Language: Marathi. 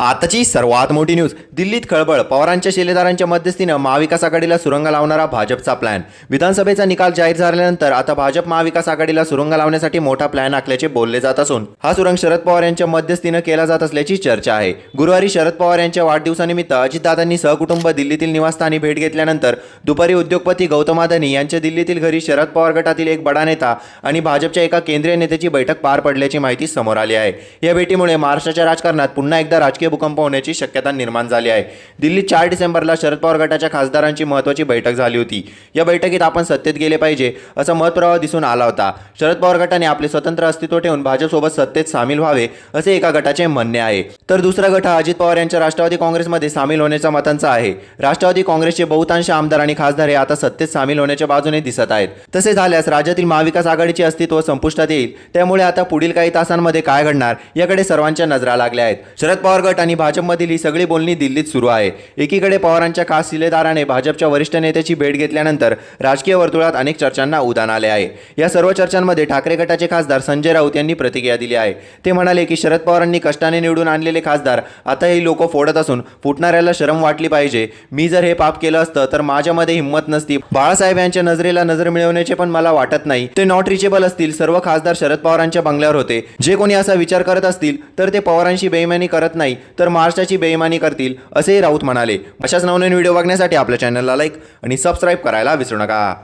आताची सर्वात मोठी न्यूज. दिल्लीत खळबळ. पवारांच्या शिलेदारांच्या मध्यस्थीनं महाविकास आघाडीला सुरुंग लावणारा भाजपचा प्लॅन. विधानसभेचा निकाल जाहीर झाल्यानंतर आता भाजप महाविकास आघाडीला सुरुंग लावण्यासाठी मोठा प्लॅन आखल्याचे बोलले जात असून हा सुरुंग शरद पवार यांच्या मध्यस्थीनं केला जात असल्याची चर्चा आहे. गुरुवारी शरद पवार यांच्या वाढदिवसानिमित्त अजितदादांनी सहकुटुंब दिल्लीतील निवासस्थानी भेट घेतल्यानंतर दुपारी उद्योगपती गौतम अदानी यांच्या दिल्लीतील घरी शरद पवार गटातील एक बडा नेता आणि भाजपच्या एका केंद्रीय नेत्याची बैठक पार पडल्याची माहिती समोर आली आहे. या भेटीमुळे महाराष्ट्राच्या राजकारणात पुन्हा एकदा राजकीय भूकंप होण्याची शक्यता निर्माण झाली आहे. दिल्लीत 4 डिसेंबरला शरद पवार गटाच्या खासदारांची महत्त्वाची बैठक झाली होती. या बैठकीत आपण सत्तेत गेले पाहिजे असा मतप्रवाह दिसून आला होता. शरद पवार गटाने आपले स्वतंत्र अस्तित्व ठेवून भाजपसोबत सत्तेत सामील व्हावे असे एका गटाचे म्हणणे आहे. तर दुसरा गट हा अजित पवार यांच्या राष्ट्रवादी काँग्रेसमध्ये सामील होण्याच्या मतांचा आहे. राष्ट्रवादी काँग्रेसचे बहुतांश आमदार आणि खासदार हे आता सत्तेत सामील होण्याच्या बाजूने दिसत आहेत. तसे झाल्यास राज्यातील महाविकास आघाडीचे अस्तित्व संपुष्टात येईल. त्यामुळे आता पुढील काही तासांमध्ये काय घडणार याकडे सर्वांच्या नजरा लागल्या आहेत. शरद पवार गट आणि भाजपमधील ही सगळी बोलणी दिल्लीत सुरू आहे. एकीकडे पवारांच्या खास शिलेदाराने भाजपच्या वरिष्ठ नेत्याची भेट घेतल्यानंतर राजकीय वर्तुळात अनेक चर्चांना उधाण आले आहे. या सर्व चर्चांमध्ये ठाकरे गटाचे खासदार संजय राऊत यांनी प्रतिक्रिया दिली आहे. ते म्हणाले की शरद पवारांनी कष्टाने निवडून आणलेले खासदार आता हे लोक फोडत असून फुटणाऱ्याला शरम वाटली पाहिजे. मी जर हे पाप केलं असतं तर माझ्यामध्ये हिंमत नसती. बाळासाहेब यांच्या नजरेला नजर मिळवण्याचे पण मला वाटत नाही. ते नॉट रिचेबल असतील. सर्व खासदार शरद पवारांच्या बंगल्यावर होते. जे कोणी असा विचार करत असतील तर ते पवारांशी बेईमानी करत नाही तर महाराष्ट्राची बेईमानी करतील असेही राऊत म्हणाले. अशाच नवनवीन व्हिडिओ बघण्यासाठी आपल्या चॅनलला लाईक आणि सबस्क्राईब करायला विसरू नका.